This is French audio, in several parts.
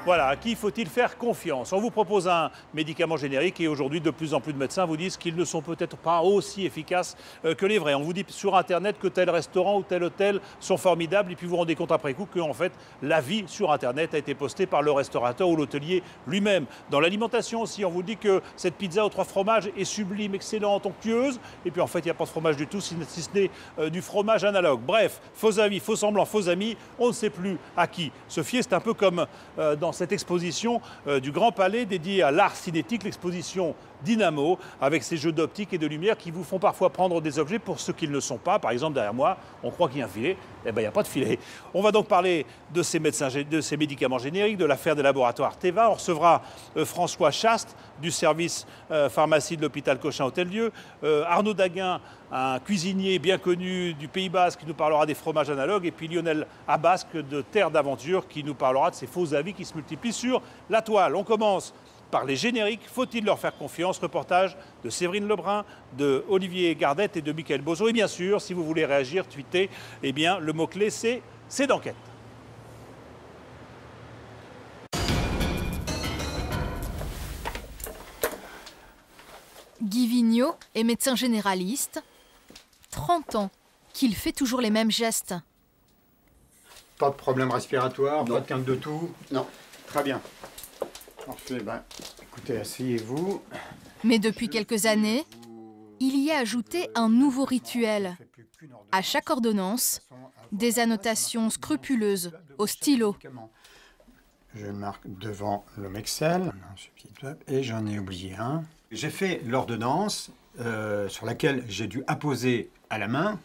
Voilà, à qui faut-il faire confiance? On vous propose un médicament générique et aujourd'hui, de plus en plus de médecins vous disent qu'ils ne sont peut-être pas aussi efficaces que les vrais. On vous dit sur Internet que tel restaurant ou tel hôtel sont formidables et puis vous vous rendez compte après coup que en fait, l'avis sur Internet a été posté par le restaurateur ou l'hôtelier lui-même. Dans l'alimentation aussi, on vous dit que cette pizza aux 3 fromages est sublime, excellente, onctueuse et puis en fait, il n'y a pas de fromage du tout si ce n'est du fromage analogue. Bref, faux avis, faux semblants, faux amis, on ne sait plus à qui se fier. C'est un peu comme dans cette exposition du Grand Palais dédiée à l'art cinétique, l'exposition Dynamo, avec ces jeux d'optique et de lumière qui vous font parfois prendre des objets pour ce qu'ils ne sont pas. Par exemple, derrière moi, on croit qu'il y a un filet, eh bien, il n'y a pas de filet. On va donc parler de ces médicaments génériques, de l'affaire des laboratoires Teva. On recevra François Chaste du service pharmacie de l'hôpital Cochin-Hôtel-Dieu, Arnaud Daguin, un cuisinier bien connu du Pays Basque qui nous parlera des fromages analogues, et puis Lionel Abasque de Terre d'Aventure qui nous parlera de ces faux avis qui se multiplient sur la toile. On commence par les génériques. Faut-il leur faire confiance? Reportage de Séverine Lebrun, de Olivier Gardette et de Michael Bozo. Et bien sûr, si vous voulez réagir, tweeter, eh bien, le mot-clé, c'est d'enquête. Guy Vigneault est médecin généraliste. 30 ans qu'il fait toujours les mêmes gestes. Pas de problème respiratoire, pas de quinte de toux? Non. Très bien. Parfait, écoutez, asseyez-vous. Mais depuis quelques années, il y a ajouté un nouveau rituel. À chaque ordonnance, des annotations scrupuleuses au stylo. Je marque devant l'Omexel, et j'en ai oublié un. J'ai fait l'ordonnance sur laquelle j'ai dû apposer à la main,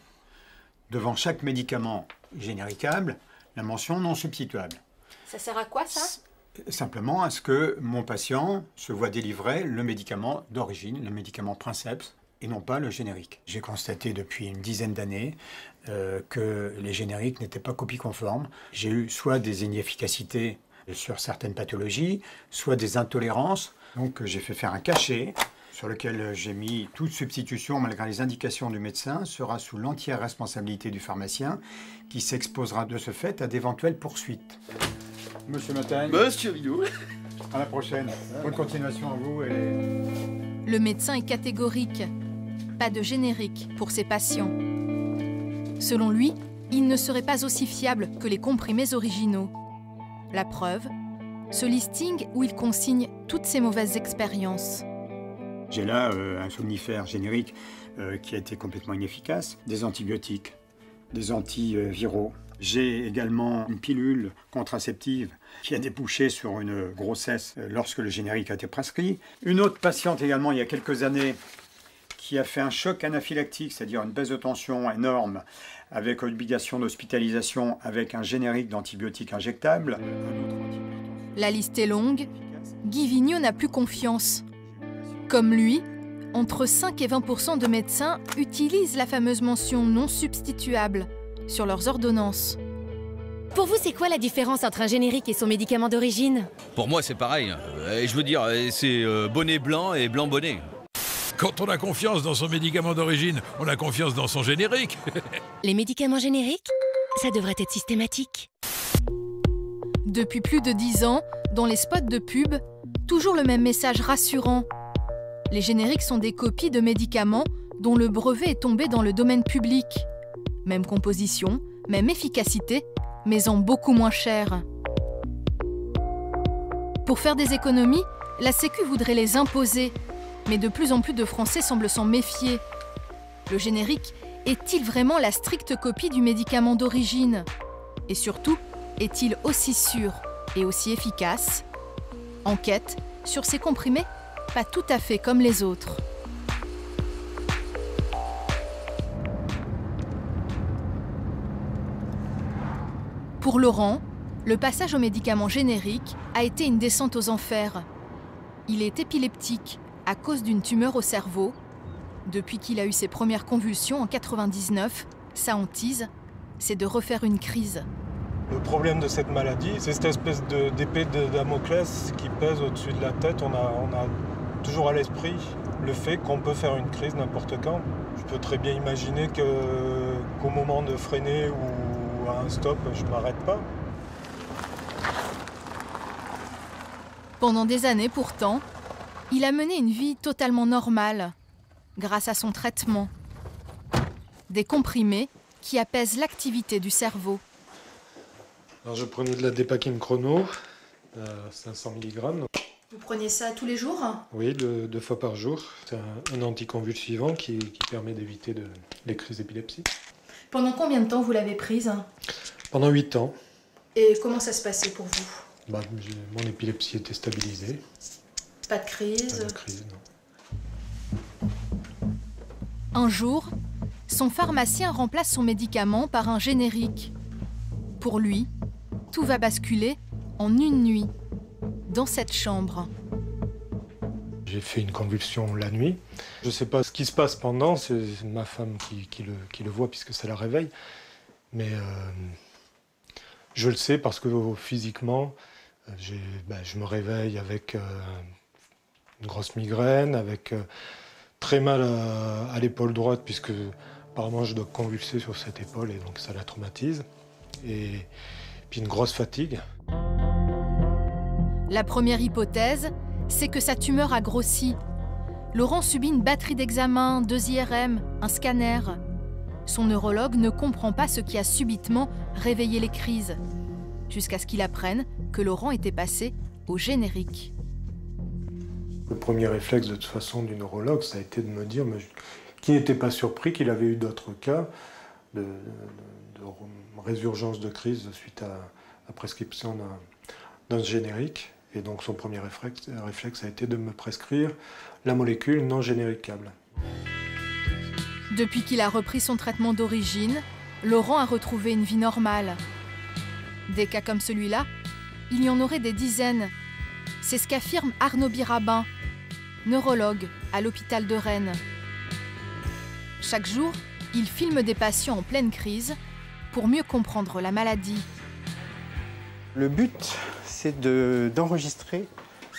devant chaque médicament généricable, la mention non substituable. Ça sert à quoi, ça? Simplement à ce que mon patient se voit délivrer le médicament d'origine, le médicament princeps, et non pas le générique. J'ai constaté depuis une dizaine d'années que les génériques n'étaient pas copie conformes. J'ai eu soit des inefficacités sur certaines pathologies, soit des intolérances. Donc j'ai fait faire un cachet sur lequel j'ai mis toute substitution, malgré les indications du médecin, sera sous l'entière responsabilité du pharmacien qui s'exposera de ce fait à d'éventuelles poursuites. Monsieur Motagne. Monsieur Vigneault. À la prochaine. Bonne continuation à vous. Le médecin est catégorique. Pas de générique pour ses patients. Selon lui, il ne serait pas aussi fiable que les comprimés originaux. La preuve, ce listing où il consigne toutes ses mauvaises expériences. J'ai là un somnifère générique qui a été complètement inefficace, des antibiotiques, des antiviraux. J'ai également une pilule contraceptive qui a débouché sur une grossesse lorsque le générique a été prescrit. Une autre patiente également, il y a quelques années, qui a fait un choc anaphylactique, c'est-à-dire une baisse de tension énorme, avec obligation d'hospitalisation, avec un générique d'antibiotiques injectables. La liste est longue. Guy Vigneault n'a plus confiance. Comme lui, entre 5 et 20% de médecins utilisent la fameuse mention non substituable sur leurs ordonnances. Pour vous, c'est quoi la différence entre un générique et son médicament d'origine? Pour moi, c'est pareil. Je veux dire, c'est bonnet blanc et blanc bonnet. Quand on a confiance dans son médicament d'origine, on a confiance dans son générique. Les médicaments génériques, ça devrait être systématique. Depuis plus de 10 ans, dans les spots de pub, toujours le même message rassurant. Les génériques sont des copies de médicaments dont le brevet est tombé dans le domaine public. Même composition, même efficacité, mais en beaucoup moins cher. Pour faire des économies, la Sécu voudrait les imposer, mais de plus en plus de Français semblent s'en méfier. Le générique est-il vraiment la stricte copie du médicament d'origine? Et surtout, est-il aussi sûr et aussi efficace? Enquête sur ces comprimés, pas tout à fait comme les autres. Pour Laurent, le passage aux médicaments génériques a été une descente aux enfers. Il est épileptique à cause d'une tumeur au cerveau Depuis qu'il a eu ses premières convulsions en 99, sa hantise, c'est de refaire une crise. Le problème de cette maladie, c'est cette espèce d'épée de Damoclès qui pèse au-dessus de la tête. On a toujours à l'esprit le fait qu'on peut faire une crise n'importe quand. Je peux très bien imaginer qu'au moment de freiner ou à un stop, je ne m'arrête pas. Pendant des années pourtant, il a mené une vie totalement normale, grâce à son traitement. Des comprimés qui apaisent l'activité du cerveau. Alors je prenais de la Dépakine Chrono, 500 mg. Vous preniez ça tous les jours? Oui, 2 fois par jour. C'est un anticonvulsivant qui permet d'éviter les crises d'épilepsie. Pendant combien de temps vous l'avez prise? Pendant 8 ans. Et comment ça se passait pour vous? Mon épilepsie était stabilisée. Pas de crise? Pas de crise, non. Un jour, son pharmacien remplace son médicament par un générique. Pour lui, tout va basculer en une nuit, dans cette chambre. J'ai fait une convulsion la nuit. Je ne sais pas ce qui se passe pendant, c'est ma femme qui le voit puisque ça la réveille. Mais je le sais parce que physiquement, je me réveille avec une grosse migraine, avec très mal à l'épaule droite puisque apparemment je dois convulser sur cette épaule et donc ça la traumatise. Et puis une grosse fatigue. La première hypothèse, c'est que sa tumeur a grossi. Laurent subit une batterie d'examens, 2 IRM, un scanner. Son neurologue ne comprend pas ce qui a subitement réveillé les crises, jusqu'à ce qu'il apprenne que Laurent était passé au générique. Le premier réflexe de toute façon du neurologue, ça a été de me dire qui n'était pas surpris qu'il avait eu d'autres cas de résurgence de crise suite à la prescription d'un générique. Et donc son premier réflexe a été de me prescrire la molécule non généricable. Depuis qu'il a repris son traitement d'origine, Laurent a retrouvé une vie normale. Des cas comme celui-là, il y en aurait des dizaines. C'est ce qu'affirme Arnaud Birabin, neurologue à l'hôpital de Rennes. Chaque jour, il filme des patients en pleine crise pour mieux comprendre la maladie. Le but, c'est d'enregistrer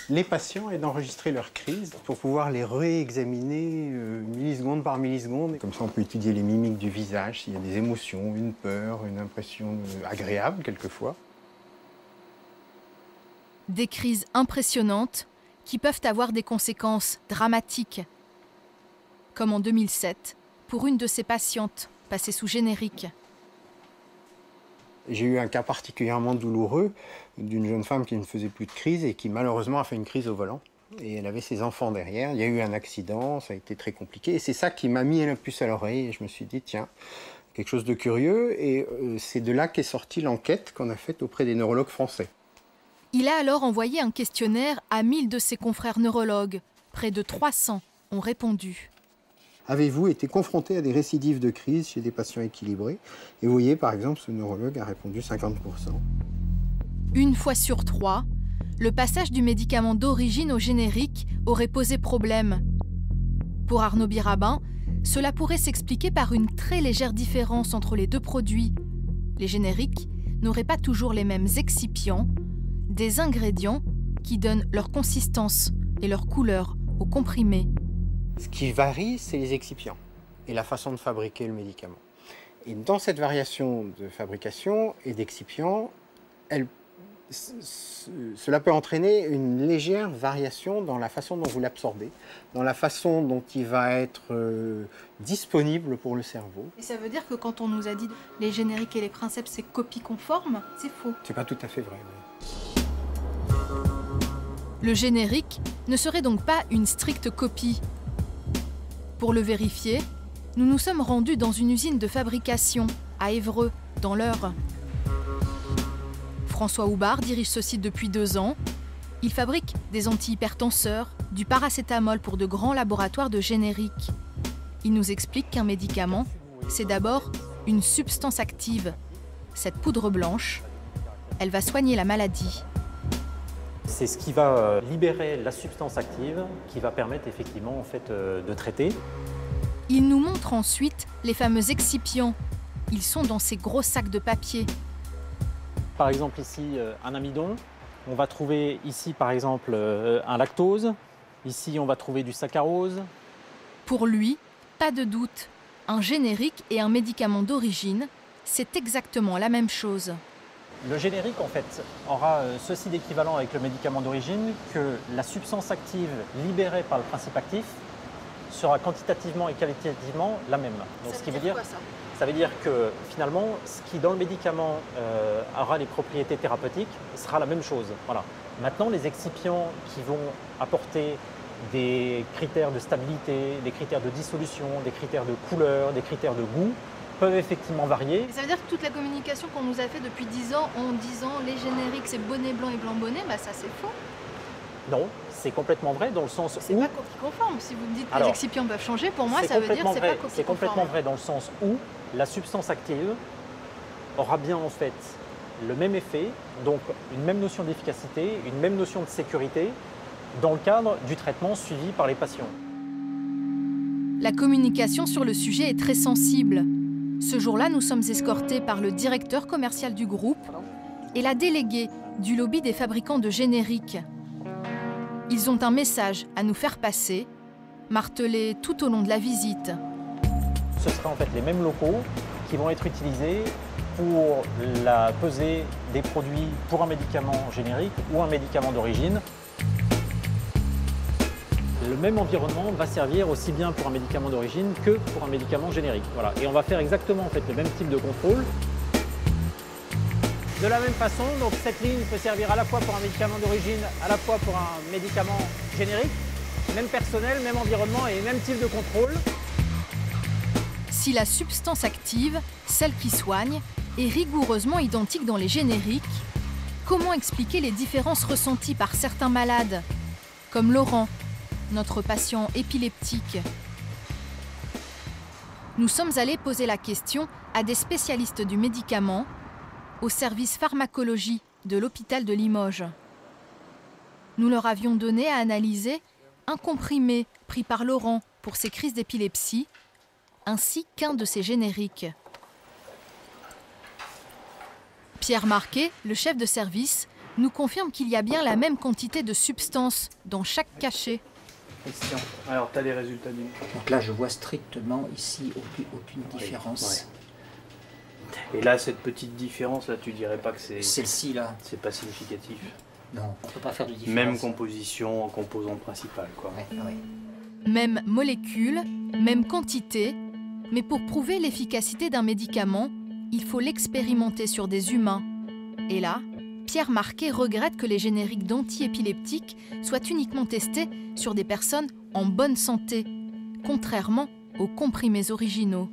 les patients et d'enregistrer leurs crises pour pouvoir les réexaminer milliseconde par milliseconde. Comme ça, on peut étudier les mimiques du visage, s'il y a des émotions, une peur, une impression agréable quelquefois. Des crises impressionnantes qui peuvent avoir des conséquences dramatiques. Comme en 2007, pour une de ses patientes passée sous générique. J'ai eu un cas particulièrement douloureux d'une jeune femme qui ne faisait plus de crise et qui malheureusement a fait une crise au volant. Et elle avait ses enfants derrière, il y a eu un accident, ça a été très compliqué. Et c'est ça qui m'a mis la puce à l'oreille et je me suis dit tiens, quelque chose de curieux. Et c'est de là qu'est sortie l'enquête qu'on a faite auprès des neurologues français. Il a alors envoyé un questionnaire à 1000 de ses confrères neurologues. Près de 300 ont répondu. Avez-vous été confronté à des récidives de crise chez des patients équilibrés? Et vous voyez, par exemple, ce neurologue a répondu 50%. Une fois sur 3, le passage du médicament d'origine au générique aurait posé problème. Pour Arnaud Birabin, cela pourrait s'expliquer par une très légère différence entre les deux produits. Les génériques n'auraient pas toujours les mêmes excipients, des ingrédients qui donnent leur consistance et leur couleur aux comprimés. Ce qui varie, c'est les excipients et la façon de fabriquer le médicament. Et dans cette variation de fabrication et d'excipients, cela peut entraîner une légère variation dans la façon dont vous l'absorbez, dans la façon dont il va être disponible pour le cerveau. Et ça veut dire que quand on nous a dit les génériques et les princeps, c'est copie conforme, c'est faux. C'est pas tout à fait vrai. Oui. Le générique ne serait donc pas une stricte copie. Pour le vérifier, nous nous sommes rendus dans une usine de fabrication, à Évreux, dans l'Eure. François Houbard dirige ce site depuis 2 ans. Il fabrique des antihypertenseurs, du paracétamol pour de grands laboratoires de génériques. Il nous explique qu'un médicament, c'est d'abord une substance active. Cette poudre blanche, elle va soigner la maladie. C'est ce qui va libérer la substance active qui va permettre effectivement en fait, de traiter. Il nous montre ensuite les fameux excipients. Ils sont dans ces gros sacs de papier. Par exemple ici, un amidon. On va trouver ici par exemple un lactose. Ici on va trouver du saccharose. Pour lui, pas de doute, un générique et un médicament d'origine, c'est exactement la même chose. Le générique en fait aura ceci d'équivalent avec le médicament d'origine, que la substance active libérée par le principe actif sera quantitativement et qualitativement la même. Donc, ce qui veut dire quoi, ça ? Ça veut dire que finalement, ce qui dans le médicament aura les propriétés thérapeutiques sera la même chose. Voilà. Maintenant, les excipients qui vont apporter des critères de stabilité, des critères de dissolution, des critères de couleur, des critères de goût, peuvent effectivement varier. Ça veut dire que toute la communication qu'on nous a fait depuis 10 ans en disant les génériques c'est bonnet blanc et blanc bonnet, bah ça c'est faux. Non, c'est complètement vrai dans le sens où... C'est pas copie conforme. Si vous me dites que Alors, les excipients peuvent changer, pour moi ça veut dire que c'est pas copie conforme. C'est complètement vrai dans le sens où la substance active aura bien en fait le même effet, donc une même notion d'efficacité, une même notion de sécurité dans le cadre du traitement suivi par les patients. La communication sur le sujet est très sensible. Ce jour-là, nous sommes escortés par le directeur commercial du groupe et la déléguée du lobby des fabricants de génériques. Ils ont un message à nous faire passer, martelé tout au long de la visite. Ce sera en fait les mêmes locaux qui vont être utilisés pour la pesée des produits pour un médicament générique ou un médicament d'origine. Le même environnement va servir aussi bien pour un médicament d'origine que pour un médicament générique. Voilà. Et on va faire exactement en fait, le même type de contrôle. De la même façon, donc cette ligne peut servir à la fois pour un médicament d'origine, à la fois pour un médicament générique. Même personnel, même environnement et même type de contrôle. Si la substance active, celle qui soigne, est rigoureusement identique dans les génériques, comment expliquer les différences ressenties par certains malades, comme Laurent, notre patient épileptique? Nous sommes allés poser la question à des spécialistes du médicament au service pharmacologie de l'hôpital de Limoges. Nous leur avions donné à analyser un comprimé pris par Laurent pour ses crises d'épilepsie, ainsi qu'un de ses génériques. Pierre Marquet, le chef de service, nous confirme qu'il y a bien la même quantité de substance dans chaque cachet. Christian, alors tu as les résultats du... Donc là, je vois strictement ici aucune différence. Ouais. Et là, cette petite différence, là, tu dirais pas que c'est... Celle-ci, là. C'est pas significatif. Non, on ne peut pas faire de différence. Même composition, composant principal, quoi. Ouais, ouais. Même molécule, même quantité, mais pour prouver l'efficacité d'un médicament, il faut l'expérimenter sur des humains. Et là, Pierre Marquet regrette que les génériques d'antiépileptiques soient uniquement testés sur des personnes en bonne santé, contrairement aux comprimés originaux.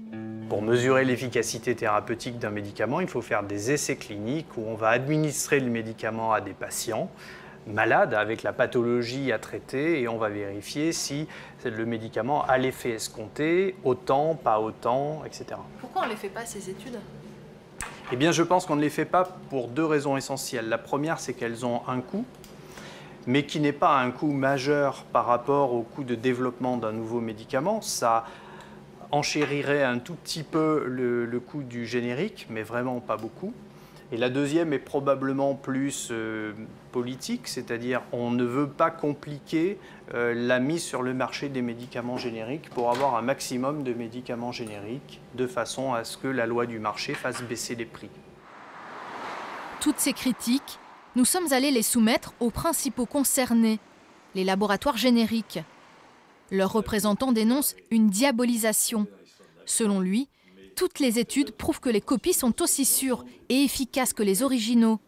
Pour mesurer l'efficacité thérapeutique d'un médicament, il faut faire des essais cliniques où on va administrer le médicament à des patients malades avec la pathologie à traiter et on va vérifier si le médicament a l'effet escompté, autant, pas autant, etc. Pourquoi on ne les fait pas, ces études ? Eh bien, je pense qu'on ne les fait pas pour deux raisons essentielles. La première, c'est qu'elles ont un coût, mais qui n'est pas un coût majeur par rapport au coût de développement d'un nouveau médicament. Ça enchérirait un tout petit peu le coût du générique, mais vraiment pas beaucoup. Et la deuxième est probablement plus politique, c'est-à-dire on ne veut pas compliquer la mise sur le marché des médicaments génériques pour avoir un maximum de médicaments génériques de façon à ce que la loi du marché fasse baisser les prix. Toutes ces critiques, nous sommes allés les soumettre aux principaux concernés, les laboratoires génériques. Leurs représentants dénoncent une diabolisation. Selon lui, toutes les études prouvent que les copies sont aussi sûres et efficaces que les originaux.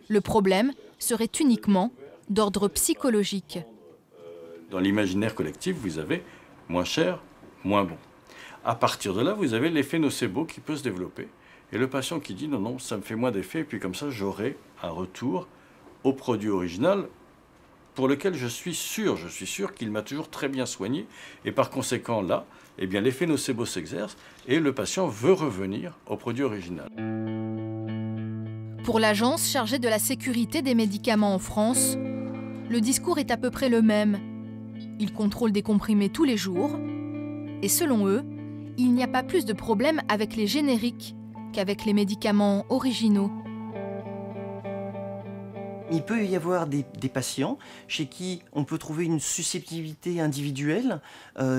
Le problème serait uniquement d'ordre psychologique. Dans l'imaginaire collectif, vous avez moins cher, moins bon. À partir de là, vous avez l'effet nocebo qui peut se développer. Et le patient qui dit non, ça me fait moins d'effet, et puis comme ça, j'aurai un retour au produit original pour lequel je suis sûr qu'il m'a toujours très bien soigné. Et par conséquent, là, eh bien, l'effet nocebo s'exerce et le patient veut revenir au produit original. Pour l'agence chargée de la sécurité des médicaments en France, le discours est à peu près le même. Ils contrôlent des comprimés tous les jours. Et selon eux, il n'y a pas plus de problème avec les génériques qu'avec les médicaments originaux. Il peut y avoir des patients chez qui on peut trouver une susceptibilité individuelle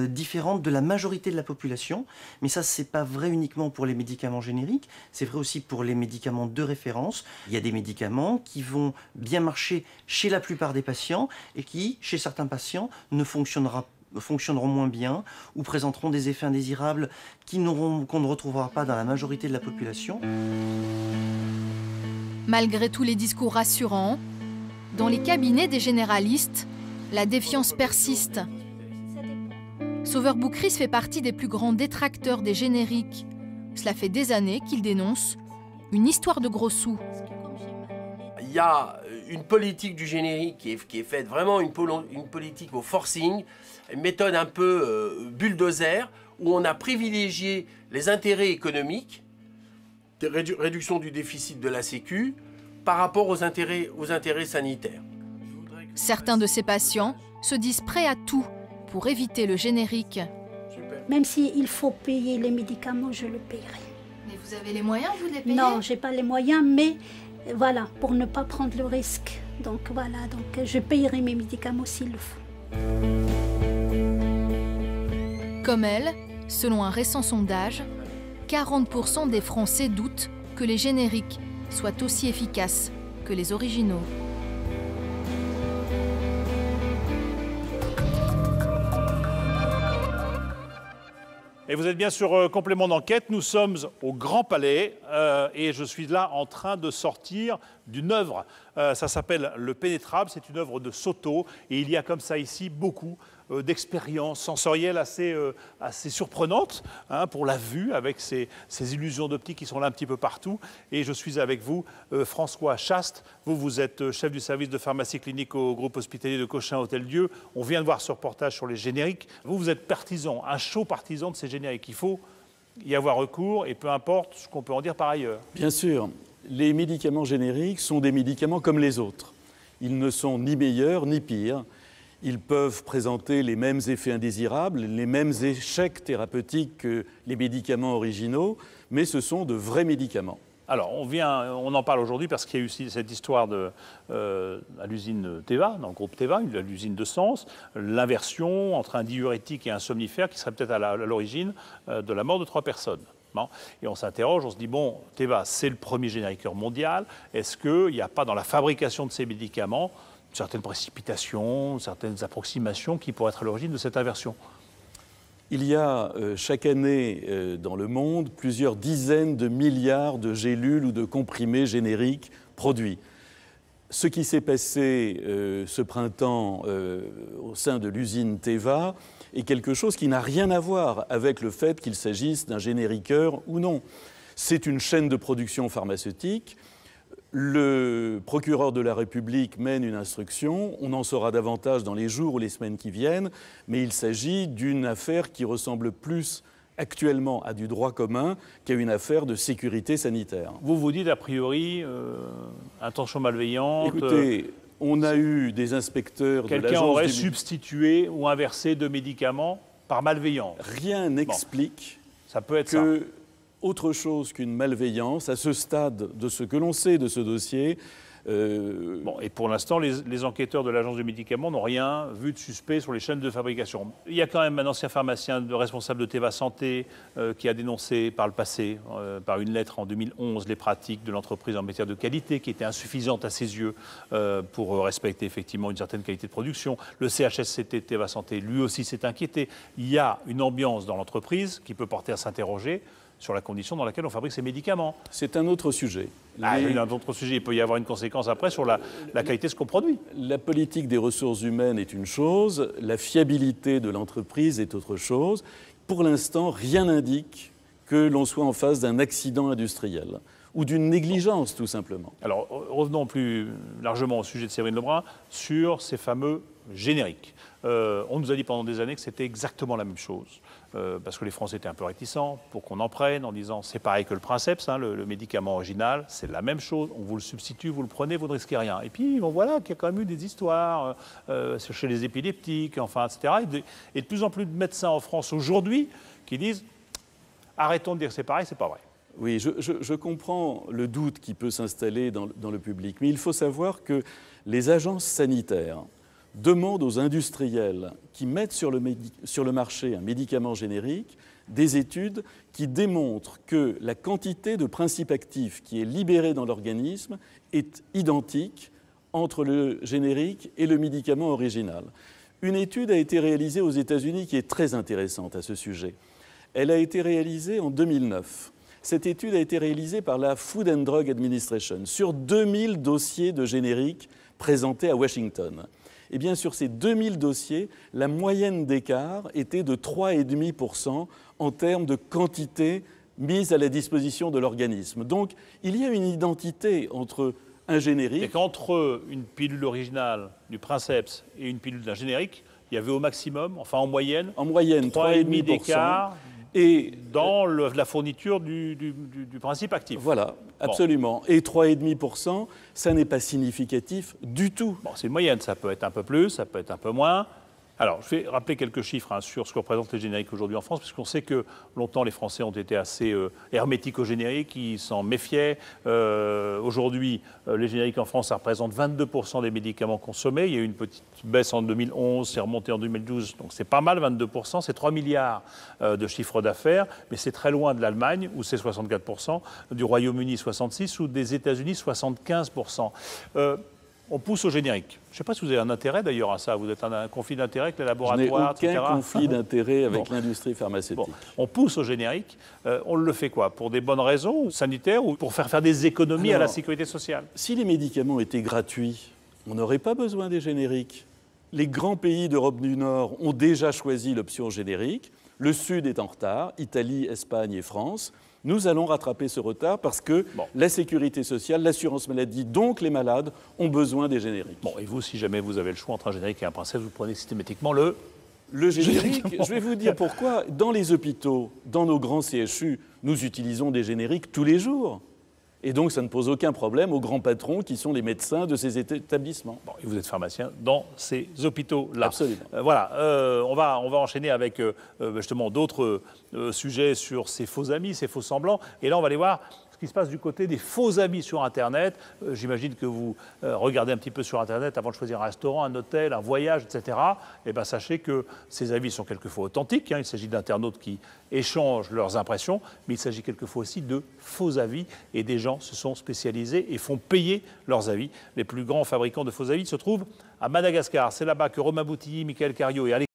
différente de la majorité de la population. Mais ça, c'est pas vrai uniquement pour les médicaments génériques, c'est vrai aussi pour les médicaments de référence. Il y a des médicaments qui vont bien marcher chez la plupart des patients et qui, chez certains patients, ne fonctionneront moins bien ou présenteront des effets indésirables qu'on ne retrouvera pas dans la majorité de la population. Malgré tous les discours rassurants, dans les cabinets des généralistes, la défiance persiste. Sauveur Boukris fait partie des plus grands détracteurs des génériques. Cela fait des années qu'il dénonce une histoire de gros sous. Il y a une politique du générique qui est faite vraiment une politique au forcing, une méthode un peu bulldozer, où on a privilégié les intérêts économiques, réduction du déficit de la Sécu, par rapport aux intérêts sanitaires. Certains de ces patients se disent prêts à tout pour éviter le générique. Même s'il faut payer les médicaments, je le paierai. Mais vous avez les moyens, vous, de les payer? Non, je n'ai pas les moyens, mais voilà, pour ne pas prendre le risque. Donc voilà, je payerai mes médicaments s'il le faut. Comme elle, selon un récent sondage, 40% des Français doutent que les génériques soient aussi efficaces que les originaux. Et vous êtes bien sur Complément d'enquête, nous sommes au Grand Palais et je suis là en train de sortir d'une œuvre. Ça s'appelle Le Pénétrable, c'est une œuvre de Soto et il y a comme ça ici beaucoup d'expériences sensorielles assez surprenantes pour la vue, avec ces illusions d'optique qui sont là un petit peu partout. Et je suis avec vous, François Chaste. Vous êtes chef du service de pharmacie clinique au groupe hospitalier de Cochin Hôtel-Dieu. On vient de voir ce reportage sur les génériques. Vous êtes partisan, un chaud partisan de ces génériques. Il faut y avoir recours et peu importe ce qu'on peut en dire par ailleurs. Bien sûr, les médicaments génériques sont des médicaments comme les autres. Ils ne sont ni meilleurs ni pires. Ils peuvent présenter les mêmes effets indésirables, les mêmes échecs thérapeutiques que les médicaments originaux, mais ce sont de vrais médicaments. Alors, on en parle aujourd'hui parce qu'il y a eu cette histoire à l'usine Teva, dans le groupe Teva, l'usine de Sens, l'inversion entre un diurétique et un somnifère qui serait peut-être à l'origine de la mort de 3 personnes. Bon. Et on s'interroge, on se dit, bon, Teva, c'est le premier génériqueur mondial, est-ce qu'il n'y a pas dans la fabrication de ces médicaments certaines précipitations, certaines approximations qui pourraient être à l'origine de cette inversion? Il y a chaque année dans le monde plusieurs dizaines de milliards de gélules ou de comprimés génériques produits. Ce qui s'est passé ce printemps au sein de l'usine Teva est quelque chose qui n'a rien à voir avec le fait qu'il s'agisse d'un génériqueur ou non. C'est une chaîne de production pharmaceutique. Le procureur de la République mène une instruction, on en saura davantage dans les jours ou les semaines qui viennent, mais il s'agit d'une affaire qui ressemble plus actuellement à du droit commun qu'à une affaire de sécurité sanitaire. Vous vous dites a priori intention malveillante. Écoutez, on a eu des inspecteurs de l'agence... Quelqu'un aurait substitué ou inversé de médicaments par malveillance. Rien n'explique ça peut être que... ça. Autre chose qu'une malveillance, à ce stade de ce que l'on sait de ce dossier. Bon, et pour l'instant, les enquêteurs de l'Agence du médicament n'ont rien vu de suspect sur les chaînes de fabrication. Il y a quand même un ancien pharmacien responsable de Teva Santé qui a dénoncé par le passé, par une lettre en 2011, les pratiques de l'entreprise en matière de qualité qui étaient insuffisantes à ses yeux pour respecter effectivement une certaine qualité de production. Le CHSCT Teva Santé, lui aussi, s'est inquiété. Il y a une ambiance dans l'entreprise qui peut porter à s'interroger sur la condition dans laquelle on fabrique ces médicaments. C'est un autre sujet. Oui, un autre sujet. Il peut y avoir une conséquence après sur la qualité de ce qu'on produit. La politique des ressources humaines est une chose, la fiabilité de l'entreprise est autre chose. Pour l'instant, rien n'indique que l'on soit en face d'un accident industriel ou d'une négligence, tout simplement. Alors, revenons plus largement au sujet de Séverine Lebrun, sur ces fameux génériques. On nous a dit pendant des années que c'était exactement la même chose. parce que les Français étaient un peu réticents, pour qu'on en prenne en disant c'est pareil que le Princeps, hein, le médicament original, c'est la même chose, on vous le substitue, vous le prenez, vous ne risquez rien. Et puis bon, voilà qu'il y a quand même eu des histoires chez les épileptiques, enfin, etc. Et de plus en plus de médecins en France aujourd'hui qui disent arrêtons de dire que c'est pareil, c'est pas vrai. Oui, je comprends le doute qui peut s'installer dans le public, mais il faut savoir que les agences sanitaires demandent aux industriels qui mettent sur le marché un médicament générique des études qui démontrent que la quantité de principes actifs qui est libérée dans l'organisme est identique entre le générique et le médicament original. Une étude a été réalisée aux États-Unis qui est très intéressante à ce sujet. Elle a été réalisée en 2009. Cette étude a été réalisée par la Food and Drug Administration sur 2000 dossiers de génériques présentés à Washington. Eh bien, sur ces 2000 dossiers, la moyenne d'écart était de 3,5% en termes de quantité mise à la disposition de l'organisme. Donc, il y a une identité entre un générique... Et qu'entre une pilule originale du Princeps et une pilule d'un générique, il y avait au maximum, enfin en moyenne 3,5 d'écart et dans la fourniture du principe actif. Voilà, absolument. Bon. Et 3,5%, ça n'est pas significatif du tout. Bon, c'est une moyenne, ça peut être un peu plus, ça peut être un peu moins. Alors, je vais rappeler quelques chiffres sur ce que représentent les génériques aujourd'hui en France, puisqu'on sait que longtemps les Français ont été assez hermétiques aux génériques, ils s'en méfiaient. Aujourd'hui, les génériques en France, ça représente 22% des médicaments consommés. Il y a eu une petite baisse en 2011, c'est remonté en 2012, donc c'est pas mal, 22%. C'est 3 milliards de chiffre d'affaires, mais c'est très loin de l'Allemagne, où c'est 64%, du Royaume-Uni, 66%, ou des États-Unis, 75%. On pousse au générique. Je ne sais pas si vous avez un intérêt d'ailleurs à ça. Vous êtes un conflit d'intérêt avec les laboratoires, etc. Je n'ai aucun conflit d'intérêt avec l'industrie pharmaceutique. Bon. On pousse au générique. On le fait quoi? Pour des bonnes raisons sanitaires ou pour faire des économies à la sécurité sociale? Si les médicaments étaient gratuits, on n'aurait pas besoin des génériques. Les grands pays d'Europe du Nord ont déjà choisi l'option générique. Le Sud est en retard, Italie, Espagne et France. Nous allons rattraper ce retard parce que la sécurité sociale, l'assurance maladie, donc les malades, ont besoin des génériques. Bon, et vous, si jamais vous avez le choix entre un générique et un Princeps, vous prenez systématiquement le générique. Je vais vous dire pourquoi. Dans les hôpitaux, dans nos grands CHU, nous utilisons des génériques tous les jours. Et donc, ça ne pose aucun problème aux grands patrons qui sont les médecins de ces établissements. Bon, et vous êtes pharmacien dans ces hôpitaux-là. Absolument. Voilà, on va enchaîner avec justement d'autres sujets sur ces faux amis, ces faux semblants. Et là, on va aller voir ce qui se passe du côté des faux amis sur Internet. J'imagine que vous regardez un petit peu sur Internet avant de choisir un restaurant, un hôtel, un voyage, etc. Eh bien, sachez que ces avis sont quelquefois authentiques. Hein. Il s'agit d'internautes qui échangent leurs impressions, mais il s'agit quelquefois aussi de faux avis. Et des gens se sont spécialisés et font payer leurs avis. Les plus grands fabricants de faux avis se trouvent à Madagascar. C'est là-bas que Romain Boutilly, Michael Cario et Alexandre